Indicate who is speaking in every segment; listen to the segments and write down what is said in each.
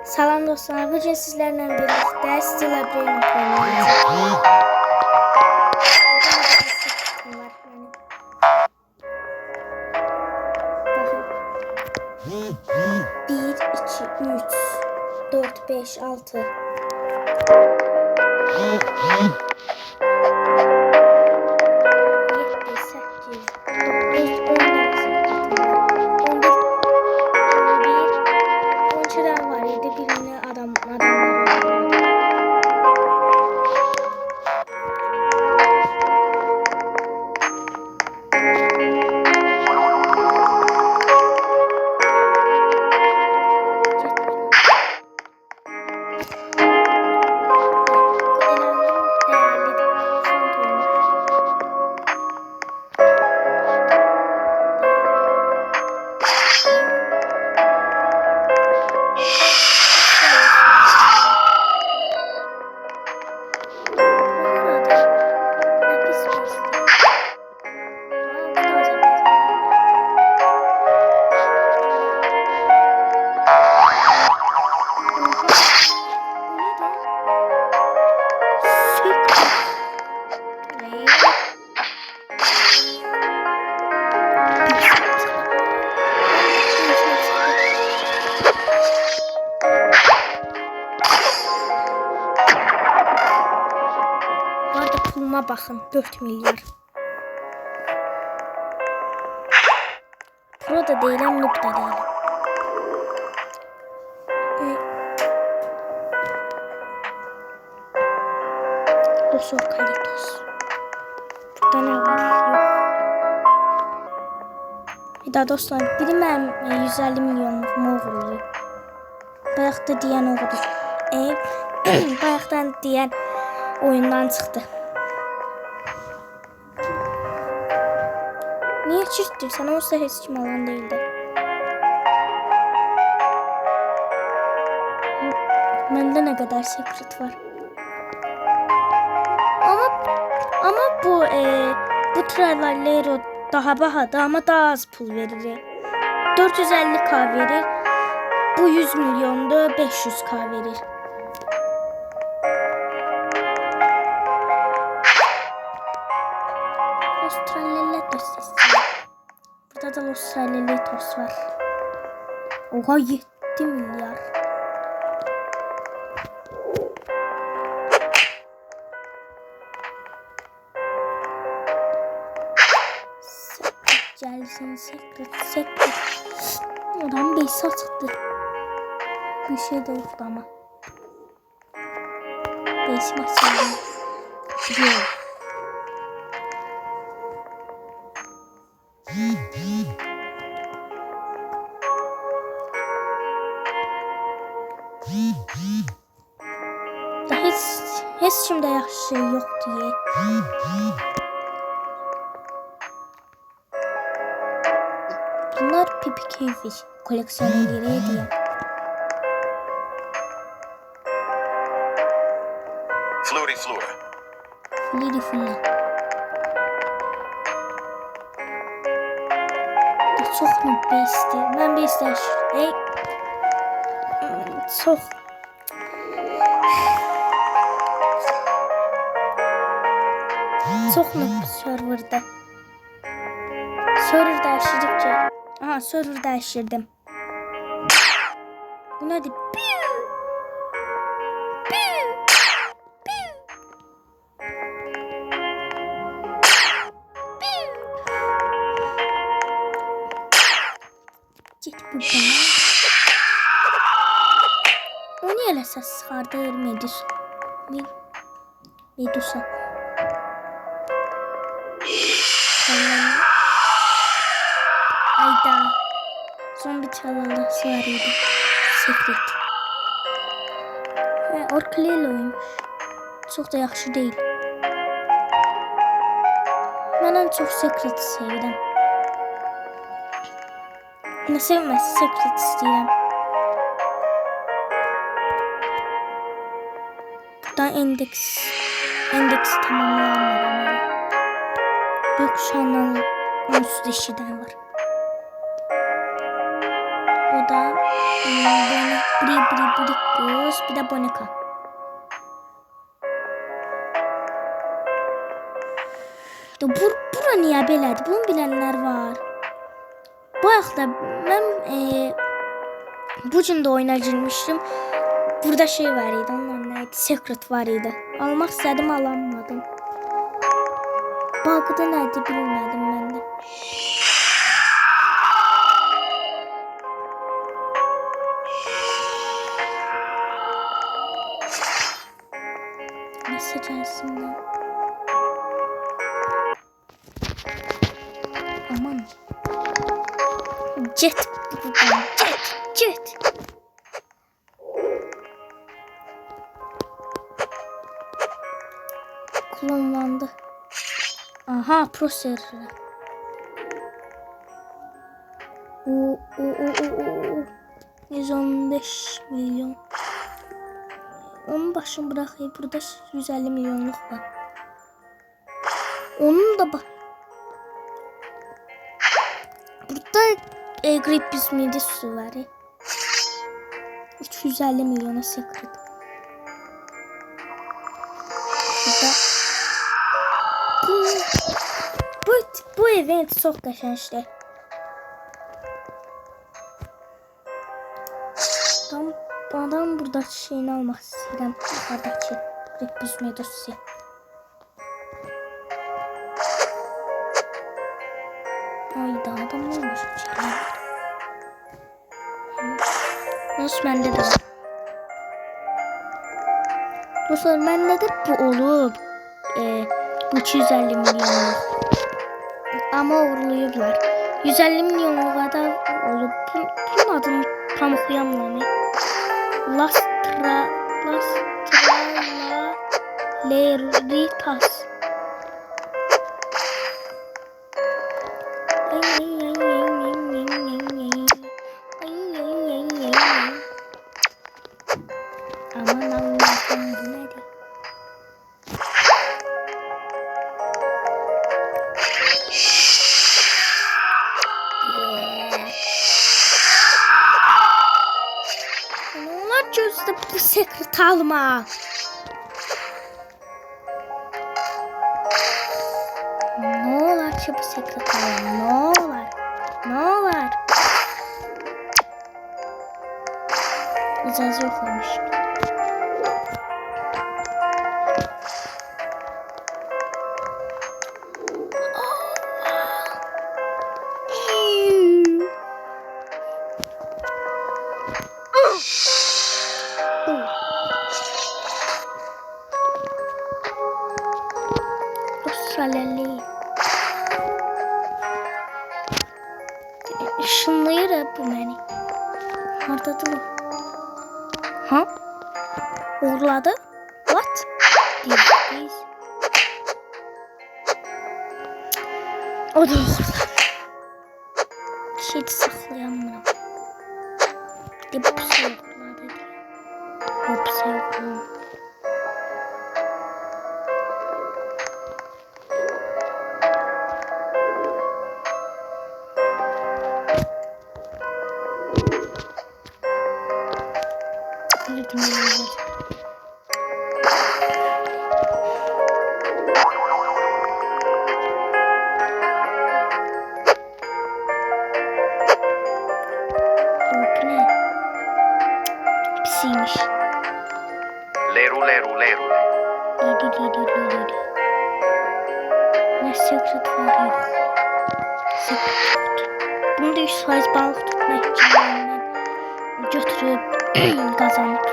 Speaker 1: Salam dostlar, bugün sizlerle birlikte Stella Brain oynayacağız. Bakın. 1, 2, 3, 4, 5, 6. 4 milyar. Pro da değilim, noob da değilim. Los Orkalitos. Burada ne var? Yok. Bir daha dostlar, biri benim 150 milyon uğurluyor. Bayaqda diyen oğudu. Bayaqdan diyen oyundan çıktı. Niye çirttirsən? Olsa heç kim alan değildi. Məndə nə qədər sekret var. Ama bu Tralero daha bahadır, ama daha az pul verir. 450k verir. Bu 100 milyonda 500k verir. Burada da Los Tralelitos var. Oha 7 milyar. Gelsin sekret. Adam 5 sattı. Bir şey de yoktu ama. 5 maç yok. Heç kimdə yaxşı şey yox deyə. Bunlar PPK koleksiyonerləri deyə.
Speaker 2: Flora.
Speaker 1: Flora. Çox bestdir. Mən bestləşir. Çox. Çox noob serverdə. Server dəyişirdikcə. Aha, server dəyişirdim. Bu nədir? Get bu bana. O niyə elə səs çıxardır? Medusa. Ayda. Zombi çalalası var idi. Secret. Orkleyla oymuş. Çox da yaxşı deyil. Mən ən çox Secret sevirəm. Nə sevməsi Secret istəyirəm. Buradan endeks tamamlanmadan. Gökkuşağından onsuz işiden var. O da beni Brickus, bir de Bonika. Bura niyə belədir? Bunu bilənlər var. Bu yaxda mən bu gün də oyuna girmişdim. Burada şey var idi. Onun neydi? Secret var idi. Almaq istədim, alamadım. Bug'da nədir bilmədim mən də. Nəsə gəlsinlər. Aman. Get buradan. Get. Klonlandı. Aha, prosesör. O 115 milyon. Onun başını bırakayım. Burada 150 milyonluk var. Onun da bak. Burada Grippus Midis'u var. 250 milyona secret. Burada bu event çok qəşəngdir. Adam burada şeyini almaq istəyirəm. Buradakı Grippus Midis'i. Hayda, adam ne olmuş? Nasıl bende de var. Dostlar, bende de bu olub. 250 milyonluq. Ama uğurlayıblar. 150 milyonluğa da olub. Bunun adını tam oxuyamıram. Leritas. Aman Allah'ım, bu nedir? Onlar gözde bu secret alma. Ne olar ki bu secret alma? Ne olar? İcazə yoxlamış. Australyalı. Işınlayır bu beni. Hardadır o? Ha? Uğurladı? What? Biz. O da uğurladı. Şey saxlayamıram. Bir de bu şey uğurladı diye. Bu şey uğurladı. Pisiymiş.
Speaker 2: Leru.
Speaker 1: Ne secret var yok. Secret yoktu. Bunu da 100% balık tutma ihtimalinden götürüp kazanıp.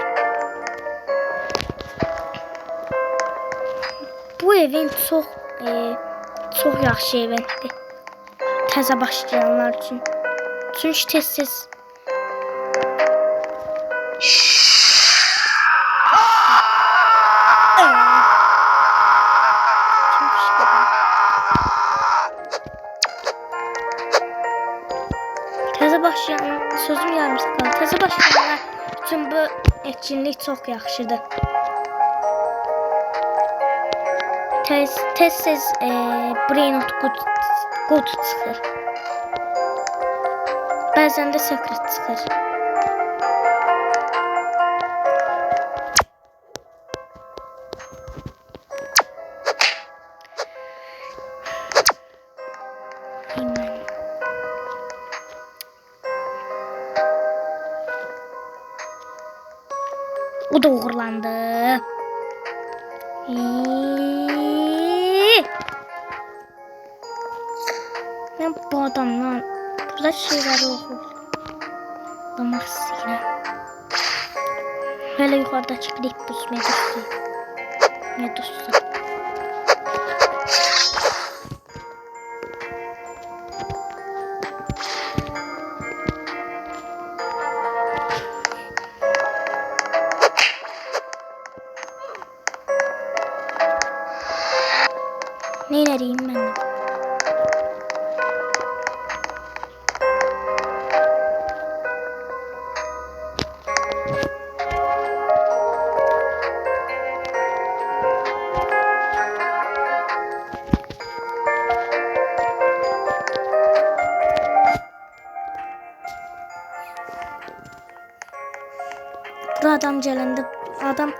Speaker 1: Bu event çok yaxşı eventdir. Təzə başlayanlar üçün. Çünki tez-tez sözüm yarım qaldı. Təzə başlayanlar üçün bu etkinlik çox yaxşıdır. Tez-tez Brainrot Good çıxır. Bəzən də Secret çıxır. O da uğurlandı. Ben bu adamla burada şeyleri oxulamaq istəyirəm. Hələ yuxarıdakı Kripus Medusa. Neyləyim mən? Bu adam gələndə adam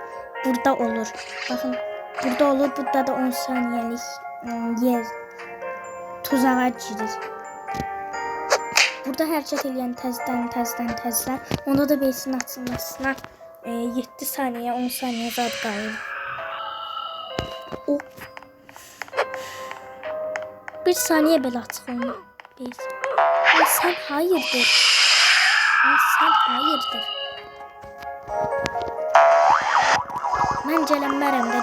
Speaker 1: burada olur. Baxın, burada olur, burada da 10 saniyəlik yer tuzağa girir. Burada hərəkət edən təzdən. Onda da besin açılmasına 7 saniyə, 10 saniyə zad qalır. O 1 saniyə belə açıq olmur. Sən hayırdır. Mən gələnmərəm də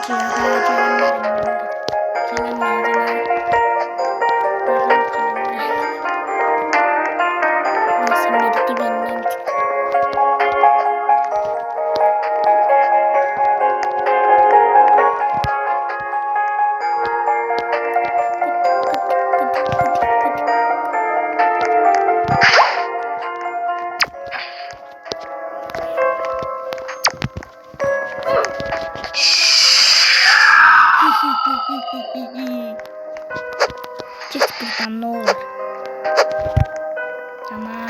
Speaker 1: Git buradan, ne olur. Tamam.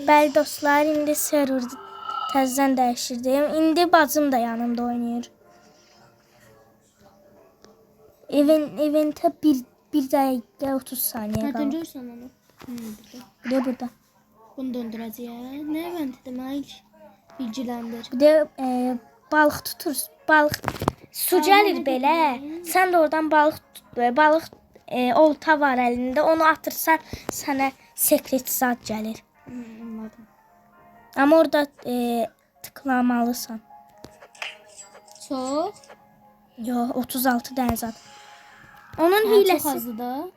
Speaker 1: Bəli dostlar, indi server təzədən dəyişirdim. İndi bacım da yanımda oynayır. Eventə 1 dəqiqə 30 saniyə qaldı.
Speaker 3: Nereden görürsen onu?
Speaker 1: Burada.
Speaker 3: Bunu döndüreceğiz. Ne event demek? Bilgilendir.
Speaker 1: Bir də balıq tuturuz. Balıq su gəlir belə. Sən də oradan balıq tut. Balıq olta var əlində. Onu atırsan sənə sekret zad gəlir.
Speaker 3: Anladım.
Speaker 1: Amma orada tıklamalısan.
Speaker 3: Çok.
Speaker 1: Yo, 36 dənə zad. Onun
Speaker 3: Çok
Speaker 1: hiləsi.
Speaker 3: azı da.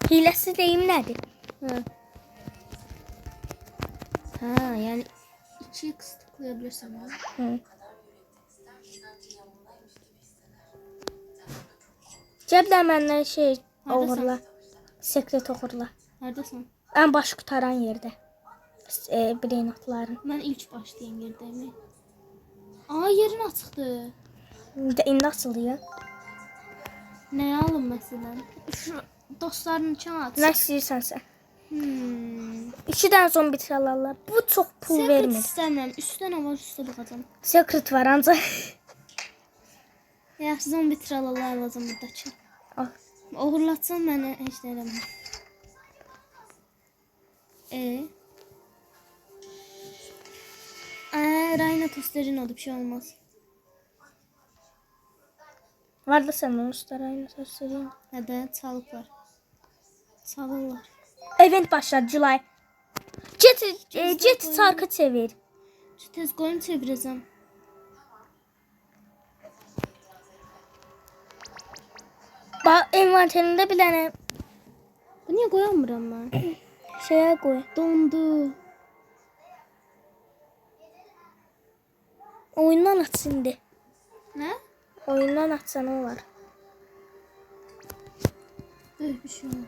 Speaker 1: Hiləsi deyim nədir?
Speaker 3: Ha yani 2x tıklayabilirsin.
Speaker 1: Hı. Cəbdə məndən şey oğurla. Sekret oğurla.
Speaker 3: Neredesin?
Speaker 1: Ən baş qutaran yerdə. Brainotların.
Speaker 3: Ben ilk başlayayım yerdeyim. Aa yerin açıktı.
Speaker 1: İndi açılıyor.
Speaker 3: Ne alın mesela? Şu dostların için at.
Speaker 1: Nə istəyirsən sən? 2 dənə zombi alarlar. Bu çox pul
Speaker 3: Secret
Speaker 1: vermir.
Speaker 3: istemiyorum. Üstten ama üstte bakacağım.
Speaker 1: Secret var ancaq.
Speaker 3: Ya zombi tralalar lazım buradaki.
Speaker 1: Al.
Speaker 3: Uğurlatsan beni hiç denemem. Rayna tostlerin oldu bir şey olmaz.
Speaker 1: Var da sənin ustarayını göstəreyim.
Speaker 3: Neden? Sağlık var. Sağlıklar.
Speaker 1: Event başladı July. Get çarkı çevir.
Speaker 3: Şu tez koyun çevireceğim.
Speaker 1: Bax envanterində bir dənə
Speaker 3: Bu niye koyamıyorum ben?
Speaker 1: şeyə qoy.
Speaker 3: Dondu.
Speaker 1: Oyundan aç indi.
Speaker 3: Ne?
Speaker 1: Oyundan açsan olar.
Speaker 3: Böyle bir şey olmaz.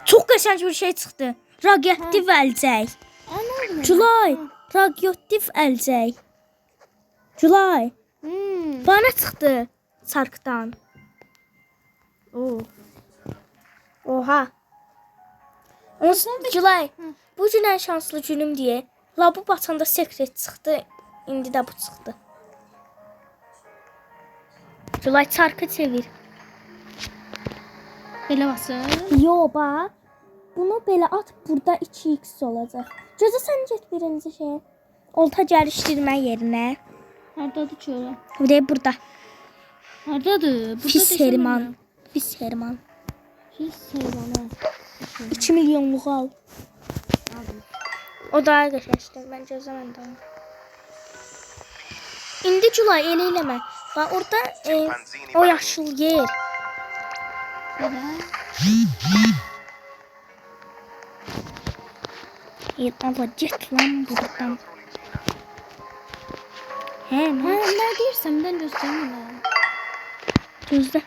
Speaker 1: Çox qəşəng bir şey çıxdı. Radioaktiv əlcək.
Speaker 3: Ne oldu?
Speaker 1: July, radioaktiv əlcək. July, bana çıxdı çarkdan. Oha. July, bu gün ən şanslı günüm deyə. Labu batanda sekret çıxdı. İndi də bu çıxdı. July çarkı çevir.
Speaker 3: Böyle basın.
Speaker 1: Yo bax. Bunu belə at, burada 2x olacaq. Gözə sən get birinci şeyə. olta gəlişdirmə yerinə.
Speaker 3: Hardadır ki ora?
Speaker 1: Bir de burada.
Speaker 3: Hardadır? Burada
Speaker 1: Pis Herman. Pis Herman.
Speaker 3: Pis Herman.
Speaker 1: 2 milyonluq al.
Speaker 3: Aldım.
Speaker 1: O daha qəşəngdir. Mən gözləmədim. İndi Julay elə eləmə. Bax orada o yaşıl yer. Ama get lan buradan. He
Speaker 3: Ha,
Speaker 1: ne?
Speaker 3: ne deyirsən? Mən göstərmirəm.
Speaker 1: Gözlə.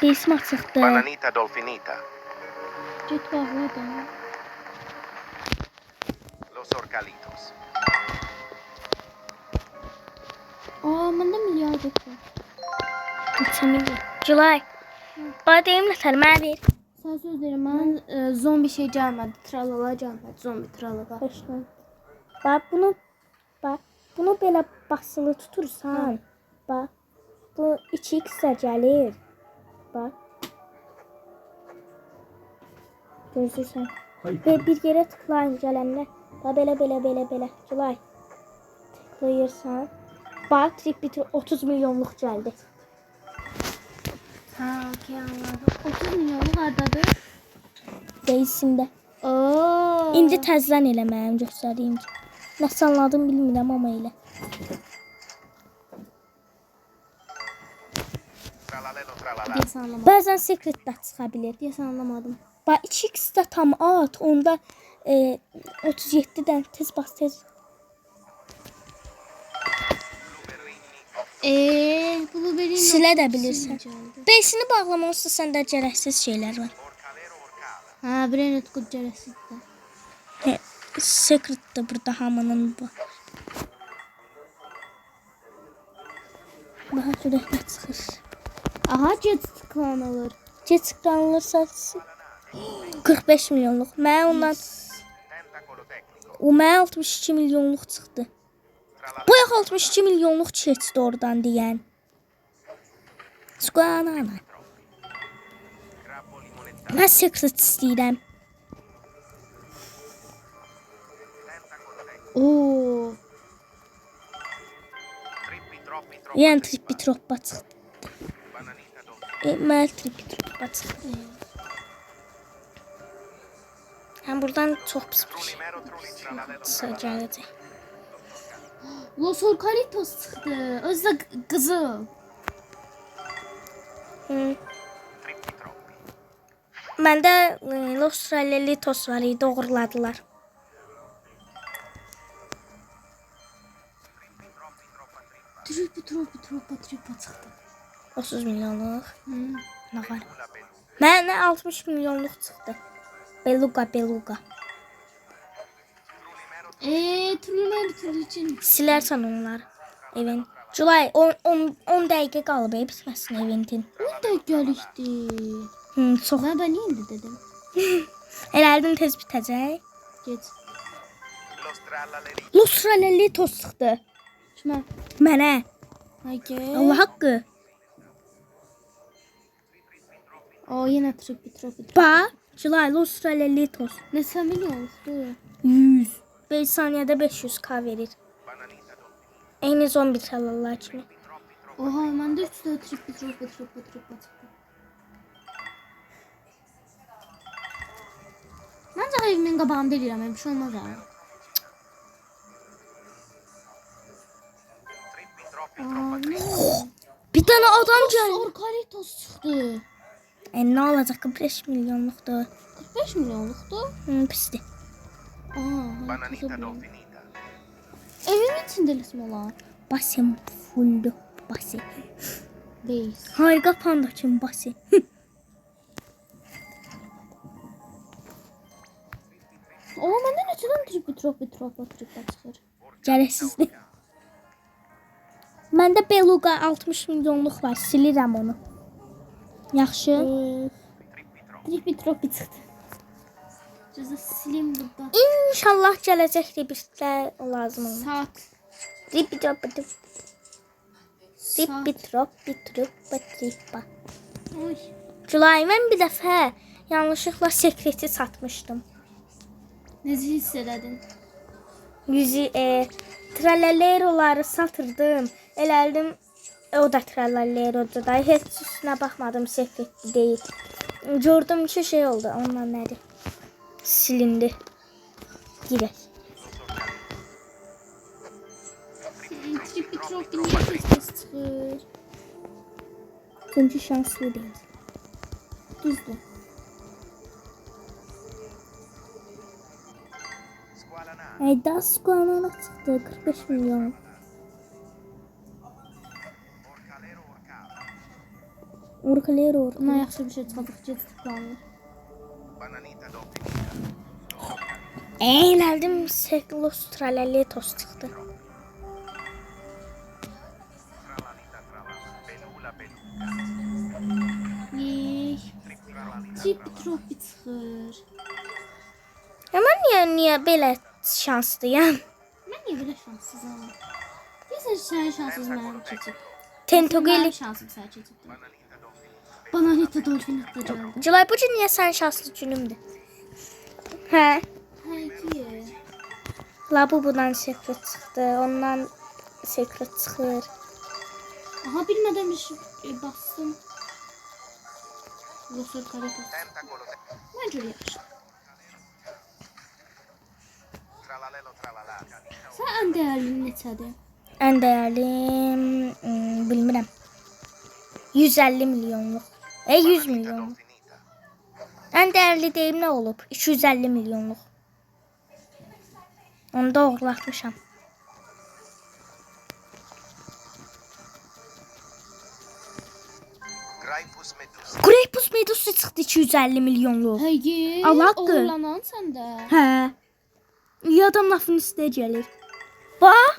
Speaker 1: Resim açıqdır.
Speaker 2: Bananita dolfinita.
Speaker 3: Get bağla da.
Speaker 2: Los orcalitos.
Speaker 3: Aa, məndə milyar getdi.
Speaker 1: Çəmili. Julay. Bana deyim nətər mənə ver.
Speaker 3: Sən söz deyirəm, mən zombi şey gəlmədi. Tralala gəlmədi. Zombi tralala.
Speaker 1: Başla. Bax bunu belə basılı tutursan, bax bu 2x gəlir. Bax. Gözürsən. Ve bir yere tıklayın gələndə. Bax belə. Julay. Tıklayırsan. Bax trip bitir 30 milyonluq gəldi.
Speaker 3: Ha, okey anladım. 30 milyonluq hardadır?
Speaker 1: Reisində.
Speaker 3: Oo.
Speaker 1: İndi təzlən elə mənim göstərdiyim ki. Nəsə anladım bilmirəm amma elə.
Speaker 2: Tralalelo tralala.
Speaker 3: Deyəsən anlamadım.
Speaker 1: Bəzən secret də çıxa bilir.
Speaker 3: Deyəsən anlamadım.
Speaker 1: Bax 2x də tam at. Onda 37-dən tez bas tez.
Speaker 3: Blueberry
Speaker 1: Silə də bilirsən. Beysini bağlamaq olsa səndə gərəksiz şeylər var.
Speaker 2: Orcalero orcala.
Speaker 3: Ha, Brenet qudcərəsizdir.
Speaker 1: Secret də burada hamının bu. Bax ürəklə çıxır.
Speaker 3: Aha, get tıklanılır.
Speaker 1: Geç qanılırsa 45 milyonluq. Mən ondan
Speaker 2: Tentacolo tecnico.
Speaker 1: o mənə 62 milyonluq çıxdı. Bu yax 62 milyonluq keçdi oradan deyən. Squanana.
Speaker 2: Grappo limonetta.
Speaker 1: Mən secret istəyirəm.
Speaker 2: Tentacolo tecnico.
Speaker 3: Oo.
Speaker 2: Trippi troppi troppi.
Speaker 1: Yəni trippi troppa çıxdı.
Speaker 2: Bananita dolfinita.
Speaker 1: Mən trippi troppa çıxdı. Həm buradan çox pis bir şey
Speaker 2: Trulimero truli tralalelo.
Speaker 1: gələcək.
Speaker 3: Los Orcalitos çıxdı. Özü də qızıl.
Speaker 2: Trippi troppi.
Speaker 1: Məndə Los Tralelitos var idi, doğruladılar.
Speaker 3: Trippa çıxdı.
Speaker 1: 30 milyonluq. Nə var?
Speaker 2: La pelusa.
Speaker 1: Mənə 60 milyonluq çıxdı. Beluga.
Speaker 3: Trulmen üçün.
Speaker 1: Silərsən onları. Evin. Julay 10 dəqiqə qalıb bitməsin eventin.
Speaker 3: 10 dəqiqəlikdi.
Speaker 1: Çox.
Speaker 3: Mən niyə indi dedim?
Speaker 1: Elədim tez bitəcək.
Speaker 3: Get.
Speaker 2: Los tralaleritos.
Speaker 1: Los Tralelitos çıxdı.
Speaker 3: Kimə?
Speaker 1: Mənə.
Speaker 3: Hayır.
Speaker 1: Allah haqqı.
Speaker 3: O, yenə trippi.
Speaker 1: Bax. Julay Los Tralelitos.
Speaker 3: Neçə milyonluqdur?
Speaker 1: 100. 5 saniyədə 500k verir.
Speaker 2: Bananita dolfinita.
Speaker 1: Eyni zombi çalarlar kimi.
Speaker 3: Oha, məndə 3 də trippi çıxdı. Məncə evimin qabağında eləyirəm, bir şey olmaz ha.
Speaker 2: Trippi troppi
Speaker 3: Aa,
Speaker 2: troppa.
Speaker 3: nə?
Speaker 1: Bir dənə adam gəldi.
Speaker 3: Orcalitos çıxdı.
Speaker 1: Nə olacaq? 5 milyonluqdur.
Speaker 3: 45 milyonluqdur.
Speaker 1: Pisdir.
Speaker 2: Bananita dolfinita.
Speaker 3: Evimin içində resim olan.
Speaker 1: Basim fullu. Basi.
Speaker 3: Base.
Speaker 1: Harika panda kim basi.
Speaker 3: Ama məndə neçədən trippi çıxır?
Speaker 1: Gərəksizdir. Məndə Beluga 60 milyonluq var. Silirəm onu. Yaxşı.
Speaker 3: Trippi çıxdı. Cüzə silim burada.
Speaker 1: İnşallah gələcək rebirtlər lazım olur.
Speaker 3: Saat.
Speaker 1: Trippi trippa.
Speaker 3: Oy.
Speaker 1: Julay mən bir dəfə yanlışlıqla sekreti satmışdım.
Speaker 3: Necə hiss elədin?
Speaker 1: Trallaleroları satırdım. Elədim. O da trallalerodur da. Heç üstünə baxmadım, səhv etdi deyil. Gördüm ki şey oldu. Ondan nədir? Silindi. Direkt.
Speaker 3: Tripi tropi niye ses çıxır?
Speaker 1: Çünkü şanslı değil.
Speaker 3: Düzdür.
Speaker 2: Squalanale.
Speaker 1: Daha squanana çıktı. 45 milyon.
Speaker 2: Orcalero orcale.
Speaker 1: Urkalero.
Speaker 3: Buna yaxşı bir şey çıxacaq, gec tıklanır.
Speaker 2: Bananita d'Offinita.
Speaker 1: Eğlendim. Seklos tralaletos çıktı.
Speaker 2: Tralalita tralala. Belula beluga.
Speaker 3: Yey.
Speaker 2: Triptralalita
Speaker 3: Tripi
Speaker 2: tralala.
Speaker 3: tropi çıxır.
Speaker 1: Ama niye belə şanslıyam?
Speaker 3: Mən niyə belə şanssızam? Deyəsən sənin şansın mənim keçib.
Speaker 1: Tentogeli.
Speaker 3: Mənim şansım sənə keçibdir.
Speaker 2: Bananita d'Offinita.
Speaker 3: Bananita dolfinita gəldi.
Speaker 1: Cılay bu gün niye sen şanslı günümdür? He.
Speaker 3: Həqiqi.
Speaker 1: Labubudan secret çıktı. Ondan secret çıxır.
Speaker 3: Aha bilmədən bir şey bastım. Losor karatos.
Speaker 2: Tentacolo de...
Speaker 3: Məncə yaxşı.
Speaker 2: Tralalelo tralala.
Speaker 3: Sən ən dəyərli neçədir?
Speaker 1: En değerli bilmirəm. 150 milyonluq. 100 milyonluq.
Speaker 2: D'Offinita.
Speaker 1: En değerli deyim ne olub? 250 milyonluq. Onu da oğurlatmışam.
Speaker 2: Graipus medusa.
Speaker 1: Grapus Medusa çıxdı 250 milyonluq.
Speaker 3: Həqiqi.
Speaker 1: Allahdır.
Speaker 3: Oğurlanan səndə.
Speaker 1: Hə. İyi adam lafın üstə gəlir. Bax.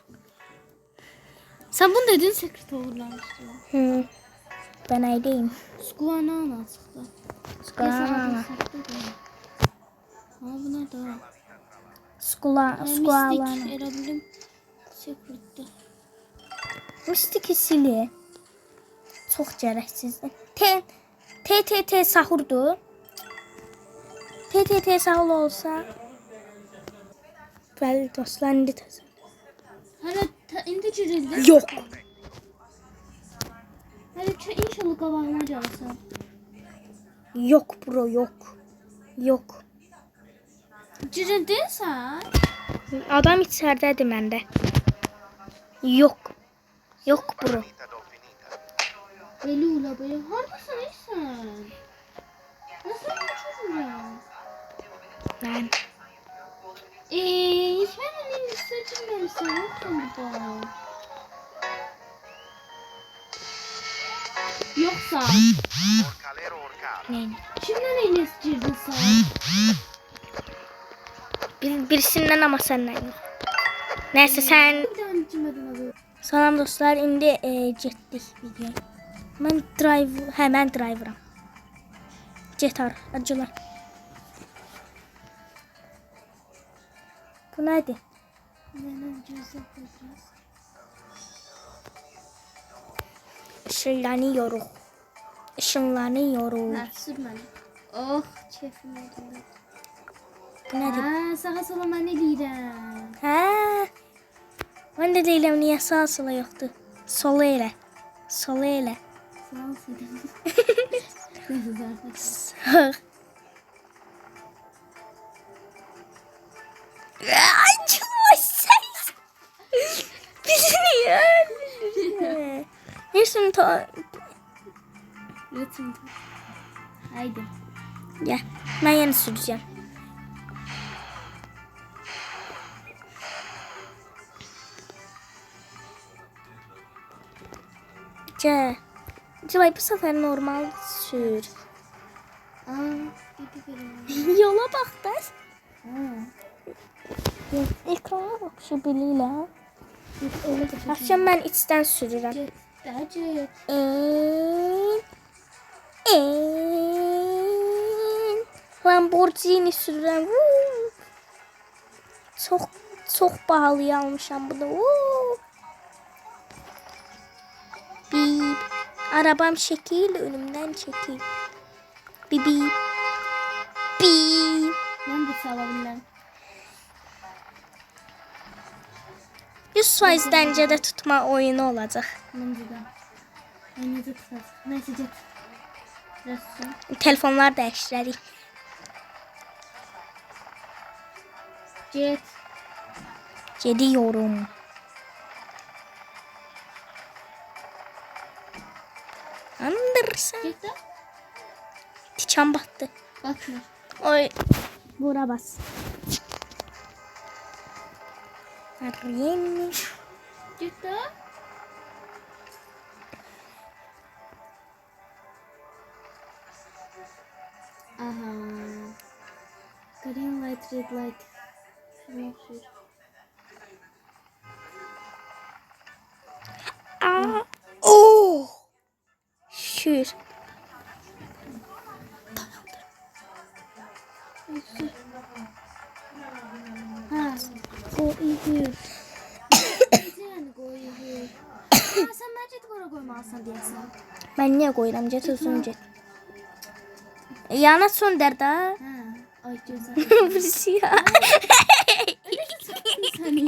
Speaker 3: Sən bunu dedin, sekret oğurlamışdın.
Speaker 1: Hı. Ben aydayım.
Speaker 3: Squanana çıxdı.
Speaker 1: Squala.
Speaker 3: Ha buna da.
Speaker 1: Squala.
Speaker 3: Mistik elə bilim. Sekretdə.
Speaker 1: Mistik hissili. Çox gərəksizdir. TTT sahurdu. TTT sahur olsa. Bəli dostlar, indi təzə.
Speaker 3: Hələ indi girildi.
Speaker 1: Yox.
Speaker 3: Hələ inşallah qabağıma gəlsən.
Speaker 1: Yox bro, yox. Yox.
Speaker 3: Girildin sən?
Speaker 1: Adam içərdədir məndə. Yox. Yox bro.
Speaker 2: Bananita d'Offinita.
Speaker 3: Belula belə. Hardasan sən? Nasıl uçurursan?
Speaker 1: Mən.
Speaker 3: Hiç ben en iyisi girmemişsin. Yoksun burada. Yoksa.
Speaker 2: Orcalero orcale.
Speaker 1: Nə?
Speaker 3: Kimden en iyisi girdin sen?
Speaker 1: Birisindən amma səndən yox. Nəysə sən.
Speaker 3: Bir tane girmedin abi.
Speaker 1: Salam dostlar, indi getdik videoya. Mən mən driveram. Getar, acılar. Bu nədir?
Speaker 3: Benim cüzdan biraz.
Speaker 1: Işınlanıyoruz. Işınlanıyoruz.
Speaker 3: Sürmeli. Oh keyfim oldu.
Speaker 1: Bu nədir?
Speaker 3: Ha, sağa sola ben ne diyeceğim?
Speaker 1: Hə. Mən də deyirəm niyə sağa sola yoxdur. Sola elə. Sola elə.
Speaker 3: Sağ ol Sedan. Neyse zaten.
Speaker 1: Sağ. Ay çok ses. Bizi niye öldürdün? Neyse
Speaker 3: Ritim. Haydi.
Speaker 1: Gel. Ben yeni süreceğim. Gel. Cılay bu sefer normal sür.
Speaker 3: Aa, bir böyle.
Speaker 1: Yola bak da.
Speaker 3: Ha.
Speaker 1: Ekrana bak şu biliyle.
Speaker 3: Öyle de
Speaker 1: Akşam ben içten sürürüm.
Speaker 3: Cet. Cet.
Speaker 1: Lamborghini sürürüm. Çok pahalıya almışam bunu. Bip. Arabam şekil, önümden çekil. Bip bip. Bip.
Speaker 3: Ben de çalabilirim.
Speaker 1: 100% dəncədə tutma oyunu olacaq.
Speaker 3: Məncə də. Ay necə tutacaq? Nəysə get. Rəssam.
Speaker 1: Telefonlar dəyişdirərik.
Speaker 3: Get.
Speaker 1: Gediyorum. Andırsan.
Speaker 3: Get də.
Speaker 1: Tikan battı.
Speaker 3: Batmır.
Speaker 1: Oy. Bura bas. Arayayım.
Speaker 3: Get də. Aha. Green light, red light. Yaxşı.
Speaker 1: Aa. Oh. Şükür.
Speaker 3: Ha. Go here. Yəni go here. Ha, sən məcid bura qoymalısan deyəsən.
Speaker 1: Ben niye koyuram? Get uzun get. Yana söndür da.
Speaker 3: Ha. Ay gözəl.
Speaker 1: Bir şey ya.
Speaker 3: Səni.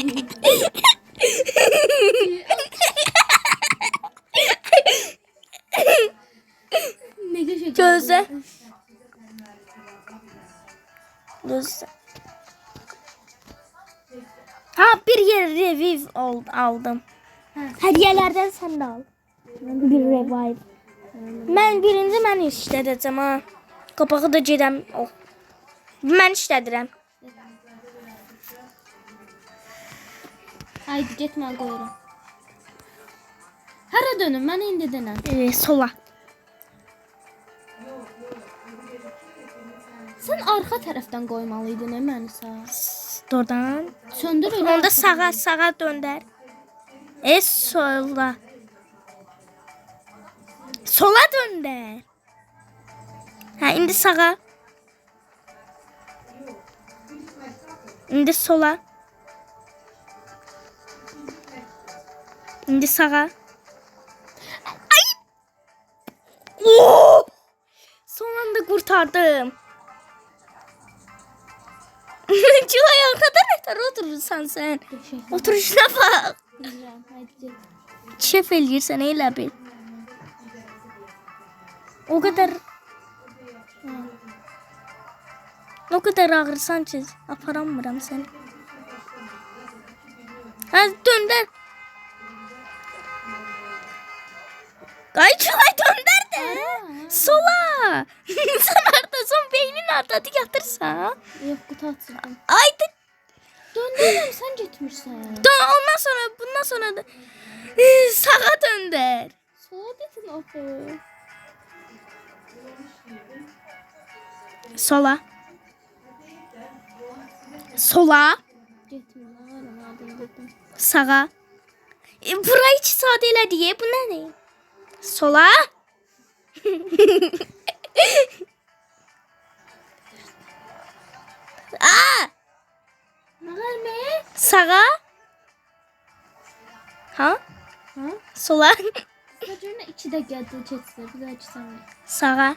Speaker 3: Ne gözəl.
Speaker 1: Gözəl. Göz. Ha bir yer revive aldım. Hediyelerden sen de al. Bir revive. Ben birinci mən işlədəcəm ha. Qapağı da gedəm. Oh. Mən işlədirəm.
Speaker 3: Haydi get mən qoyuram. Hara dönüm? Mən indi dönəm.
Speaker 1: Sola.
Speaker 3: Sən arxa tərəfdən qoymalıydın məni sağa.
Speaker 1: Oradan.
Speaker 3: Söndür elə.
Speaker 1: Onda sağa döndər. Sola. Sola döndər. Ha indi sağa. İndi sola. İndi sağa. Ay! Oo! Son anda kurtardım. Çuvaya o kadar yeter oturursan sen. Oturuşuna bak.
Speaker 3: Bilirəm, haydi get.
Speaker 1: Şef eləyirsən elə bil. O kadar ağırsan ki aparamıram seni. Ha döndər. Qayçılay döndər də. Sola. Sen ardasan beynin ardadı yatırsan.
Speaker 3: Yox, qutu açırdım.
Speaker 1: Aydı.
Speaker 3: Döndürürəm, sən getmirsən.
Speaker 1: Ondan sonra bundan sonra da sağa döndər.
Speaker 3: Sola dedin oxu.
Speaker 1: Sola. Sola.
Speaker 3: Getmirəm, adım dedim.
Speaker 1: Sağa. Burayı hiç sade elə diye. Bu ne? Sola. Aa.
Speaker 3: Məğəlmə?
Speaker 1: Sağa. Ha?
Speaker 3: Ha?
Speaker 1: Sola.
Speaker 3: Səcərlə 2 də gəldi, keçsə, bir daha keçsən.
Speaker 1: Sağa.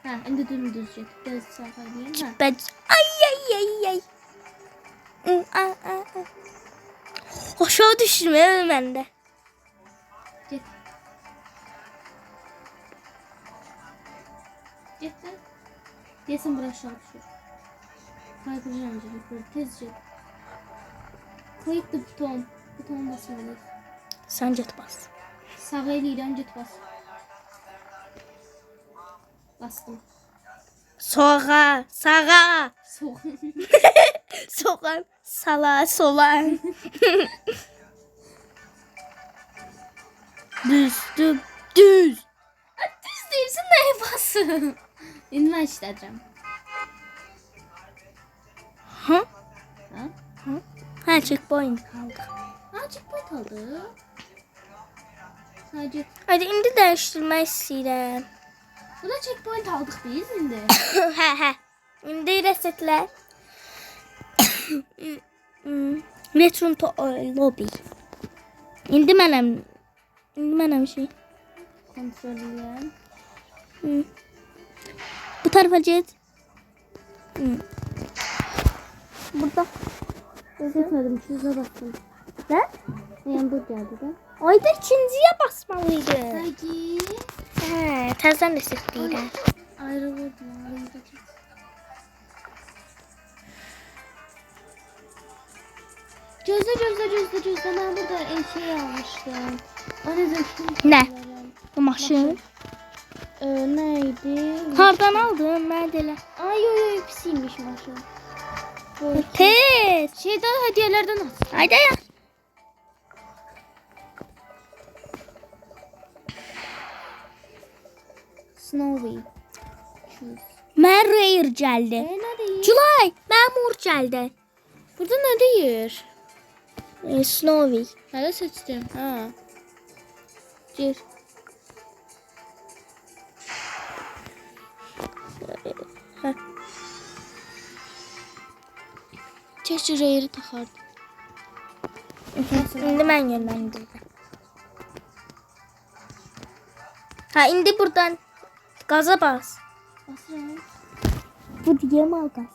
Speaker 3: Hə, indi dümdüz get. Gəl sağa deyim, hə.
Speaker 1: Ben... Ay. Aşağı düşürme bende.
Speaker 3: Get. Get də. Deyəsən bura aşağı düşür. Kaydıracağım cəlik, tez get. Click the button. Butona basmalıyıq.
Speaker 1: Sen get bas.
Speaker 3: Sağ eləyirəm, get bas. Bastım.
Speaker 1: Soğa. Sağa.
Speaker 3: Soğuk.
Speaker 1: Soğa. Sala. Sola. Düz. Düz.
Speaker 3: Düz deyirsən, nəyə basın? İndi mən işlədirəm.
Speaker 1: Ha?
Speaker 3: Ha?
Speaker 1: Ha checkpoint kaldı.
Speaker 3: Ha, checkpoint aldı. Ha, get.
Speaker 1: Hadi indi değiştirmek istedim.
Speaker 3: Bu da checkpoint aldık biz indi.
Speaker 1: He. İndi resetler. Return to lobby. İndi mənim şey.
Speaker 3: Kontrol edelim.
Speaker 1: Bu tarafa git. Burada.
Speaker 3: Sıkmadım. Şuza bastım.
Speaker 1: Ne?
Speaker 3: Yan geldi de.
Speaker 1: Ayda ikinciye basmalıydın.
Speaker 3: Hadi.
Speaker 1: He, təzədən də seçdiydim.
Speaker 3: Ayrılırdı. Gözle. Ben burada şey almıştım. O ne zaman?
Speaker 1: Nə? Bu maşın.
Speaker 3: Neydi?
Speaker 1: Hardan aldın? Mən də elə.
Speaker 3: Ay yo pisiymiş maşın. Böyle
Speaker 1: Tez.
Speaker 3: şeyden hediyelerden at.
Speaker 1: Ayda ya.
Speaker 3: Snowy.
Speaker 1: Mən Rare gəldi.
Speaker 3: Ne değil?
Speaker 1: Julay, mən Mur gəldi.
Speaker 3: Burada ne değil?
Speaker 1: Snowy.
Speaker 3: Hala seçtim. Ha. Gir.
Speaker 1: Hə.
Speaker 3: Keşke reyri takardım.
Speaker 1: İndi mən yönləndirdim. Ha, indi buradan qaza bas.
Speaker 3: Basıram.
Speaker 1: Bu diye al qaz.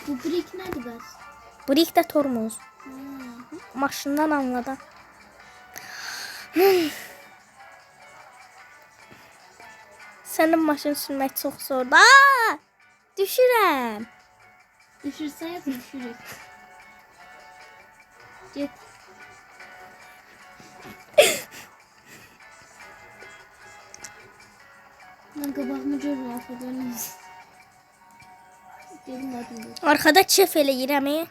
Speaker 3: Bu brick nedir bəs?
Speaker 1: Brick də tormuz.
Speaker 3: Ha.
Speaker 1: Maşından anladım. Sənin maşın sürmək çox zordur. Aa! Düşürəm.
Speaker 3: Düşürsen yap düşürür. Git. Ben qabağımı görürüm arkadan. Dedim adım.
Speaker 1: Arkada çef eləyirəm.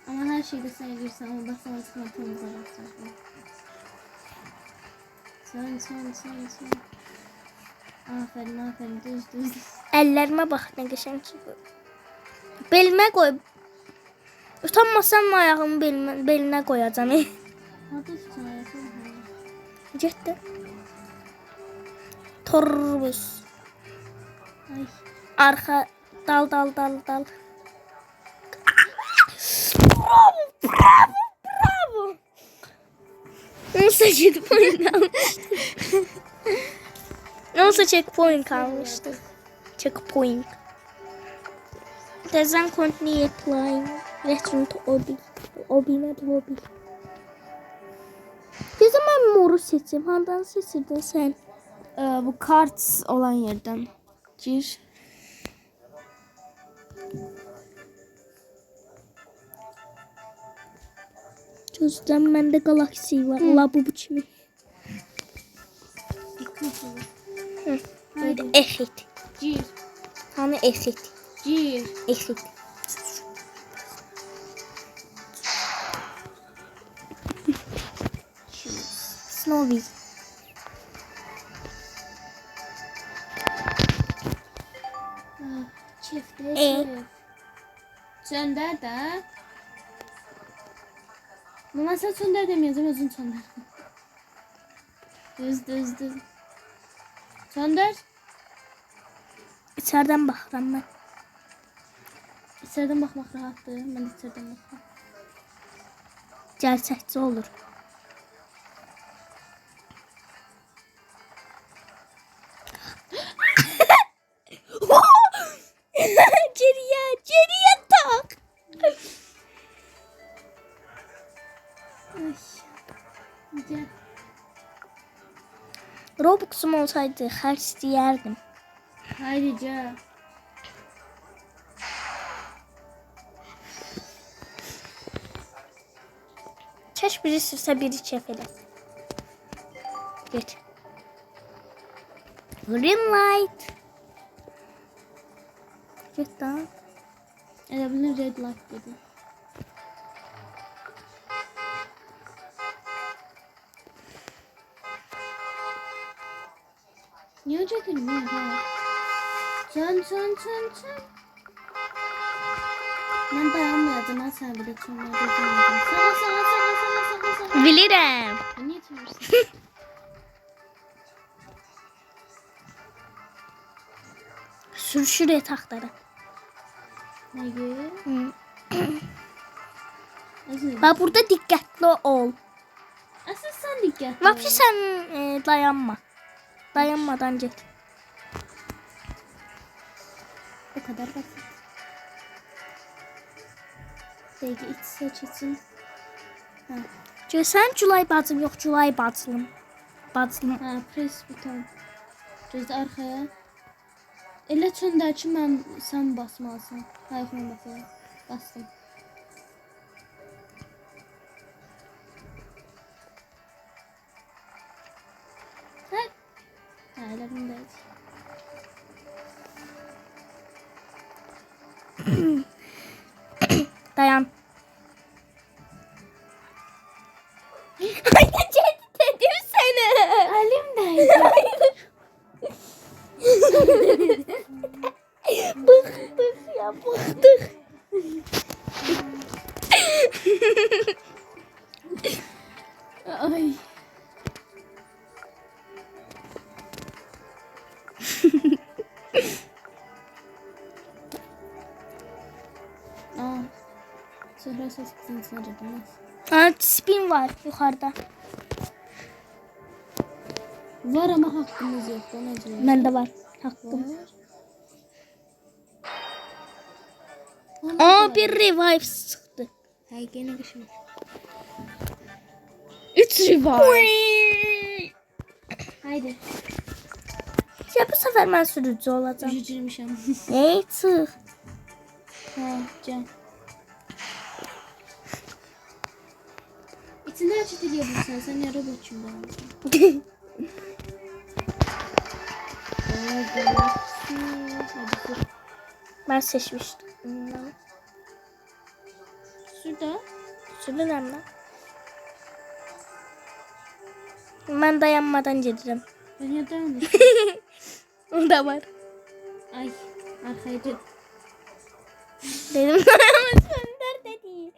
Speaker 3: Ama her şeyde sen girsen ama basamazsın atamıza baksan. Son. Aferin düz.
Speaker 1: Əllərimə bax nə qəşəng ki. Belimə qoy. Utanmasam ayağımı belinə qoyacağam.
Speaker 3: Hadi tutun ayakları.
Speaker 1: Getdi. Torbuz.
Speaker 3: Ay.
Speaker 1: Arxa dal. Bravo. Nasıl checkpoint almıştı? Nasıl checkpoint kalmıştı? Checkpoint. Doesn't continue applying. Return to obi. Not obi. Ne zaman moru seçim? Handan seçirdin sen?
Speaker 3: Bu kart olan yerden gir.
Speaker 1: Gözlem məndə galaksi var. Labubu kimi. Haydi exit.
Speaker 3: Gir.
Speaker 1: Hani exit?
Speaker 3: Gir.
Speaker 1: Exit. Snowy.
Speaker 3: Çiftli. Sönder de. Ama sen sönder demiyorsun özün sönder. Düz. Sönder.
Speaker 1: İçeriden baxıram mən.
Speaker 3: İçeriden bakmak rahattır. Ben de içeriden bakmak.
Speaker 1: Gerçəkçi olur. Geriye tak.
Speaker 3: Ay. Gel.
Speaker 1: Robux'um olsaydı xərcləyərdim.
Speaker 3: Haydi gel.
Speaker 1: Keş biri sürsə biri çef elə. Get. Green light. Get daha.
Speaker 3: Edebilir red light dedi. Niye çekelim ya? Çön. Ben dayanmayacağım. Ben sen bir de çönmeye dayanmayacağım. Sana.
Speaker 1: Bilirəm.
Speaker 3: Niye çevirsin?
Speaker 1: Sürüşür yataqları.
Speaker 3: Ne gibi?
Speaker 1: Bax burada diqqətli ol.
Speaker 3: Asıl sen dikkat.
Speaker 1: Vapşı sən dayanma. Dayanmadan get.
Speaker 3: O kadar basit. Dəqiqə iç seç için.
Speaker 1: Görsən Culay bacım yox, Culay bacım. Bacım.
Speaker 3: Ha, press buton. Gözlə arxaya. Elə çöndər ki, sən basmalısın. Hayır, mən basıram. Bastım. Ha, elə bundayız.
Speaker 1: Dayan. Hayır, dedim seni.
Speaker 3: Elimdəydi.
Speaker 1: Bıktık ya, bıktık.
Speaker 3: Ay. Aa. Sonra ses kısmına çekilmez.
Speaker 1: Ha, spin var yukarıda.
Speaker 3: Var ama hakkımız yok. Ona göre.
Speaker 1: Bende var. Hakkım.
Speaker 3: Var.
Speaker 1: Bir revive çıktı.
Speaker 3: Hay gene düşmüş. 3 revive. Haydi.
Speaker 1: Ya bu sefer ben sürücü olacağım.
Speaker 3: Üzücüymüşəm.
Speaker 1: Ey çık.
Speaker 3: Ha, can. İçinde hareket edebilirsin. Sen ya robot için ben.
Speaker 1: Ben seçmiştim.
Speaker 3: Şurada.
Speaker 1: Sürürüm lan. Ben dayanmadan gelirim.
Speaker 3: Ben ya dayanmış.
Speaker 1: O da var.
Speaker 3: Ay. Arkaya dön.
Speaker 1: Dedim sönder dedi.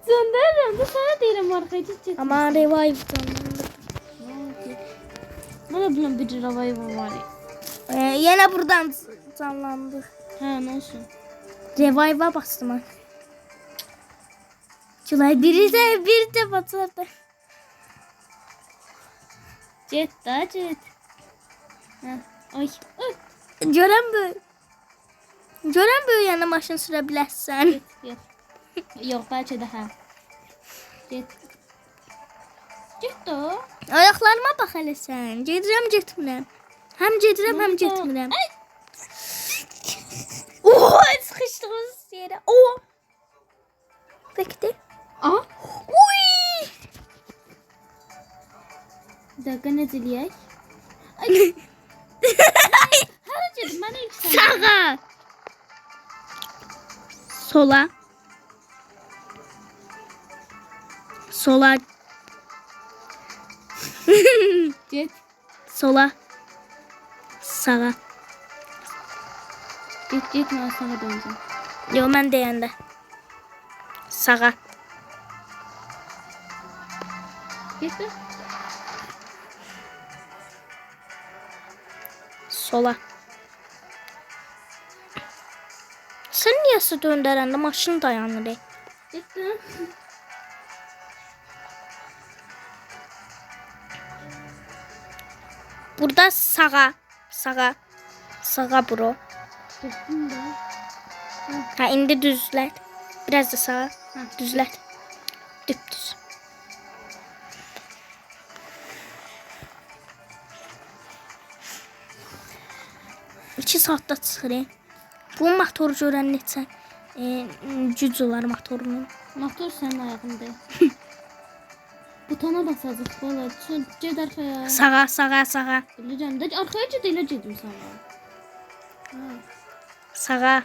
Speaker 3: Söndürürüm. Bu sana değilim arkaya dön.
Speaker 1: Ama revive canlandı.
Speaker 3: Bana bunun bir revive var.
Speaker 1: Yine buradan canlandık.
Speaker 3: Ha nasıl?
Speaker 1: Revive'a bastım ha. Culay bir de batırdı.
Speaker 3: Jet daha jet. Ha. Ay. Ay.
Speaker 1: Görən böyüyənə maşın sürə bilərsən.
Speaker 3: Yok. Yok belki de ha. Jet. Jet de o.
Speaker 1: Ayaqlarıma bax hələ sən. Gedirəm, getmirəm. Həm gedirəm, həm getmirəm. Oo, sıxışdığımız yerə. Oo. Bekle.
Speaker 3: Aha.
Speaker 1: Uy!
Speaker 3: Bir dakika ne dileyek? Ay. Harcadım ben ilk sen.
Speaker 1: Sağa. Sola. Sola.
Speaker 3: Jet.
Speaker 1: Sola. Sağa.
Speaker 3: Jet ben sana döneceğim.
Speaker 1: Yo, mən deyəndə. Sağa.
Speaker 3: Jet de.
Speaker 1: Sola. Sən niyə su döndərəndə maşın dayanır?
Speaker 3: Jet de.
Speaker 1: Burada sağa. Sağa. Sağa bro.
Speaker 3: Jet'in de.
Speaker 1: Ha, indi düzlət. Biraz da sağa. Ha, düzlət. Düpdüz. İki saatda çıxır. Bu motoru görən neçə gücü var motorunun.
Speaker 3: Motor senin ayağında. Butona basacağız valla. Jet arkaya.
Speaker 1: Sağa, sağa, sağa.
Speaker 3: Bileceğim de arkaya jet ile jetim sana. Ha.
Speaker 1: Sağa.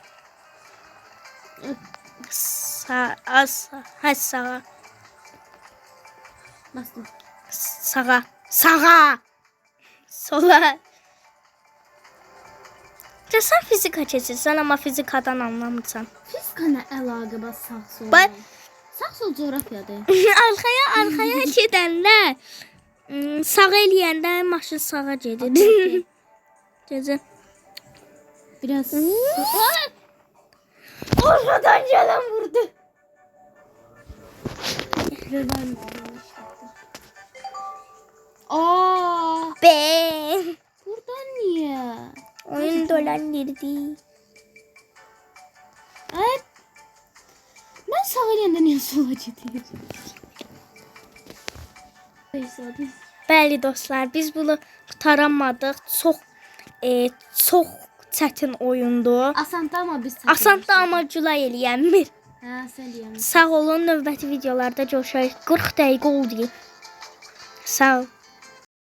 Speaker 1: Sağa. Sağa.
Speaker 3: Bastım.
Speaker 1: Sağa. Sağa. Sola. Ya sen fizika keçirsən, amma fizikadan anlamırsan.
Speaker 3: Fizika nə əlaqə var sağ sol?
Speaker 1: Bax,
Speaker 3: Sağ sol coğrafyadır.
Speaker 1: arxaya gedənlər sağ eləyəndə maşın sağa gedir. Gecə.
Speaker 3: Biraz.
Speaker 1: Ortadan gələn vurdu.
Speaker 3: Revan. Aa,
Speaker 1: Be.
Speaker 3: buradan niye?
Speaker 1: Oyun dolandırdı.
Speaker 3: Ay. Ben sağ eləyəndə niyə sola gedir? Neyse.
Speaker 1: Bəli dostlar, biz bunu qutaranmadıq. Çox çətin oyundur.
Speaker 3: Asandı ama biz
Speaker 1: Asandı amma Gülay eləyənmir.
Speaker 3: Hə, sən deyəmin.
Speaker 1: Sağ olun, növbəti videolarda görüşək. 40 dəqiqə oldu. Sağ ol.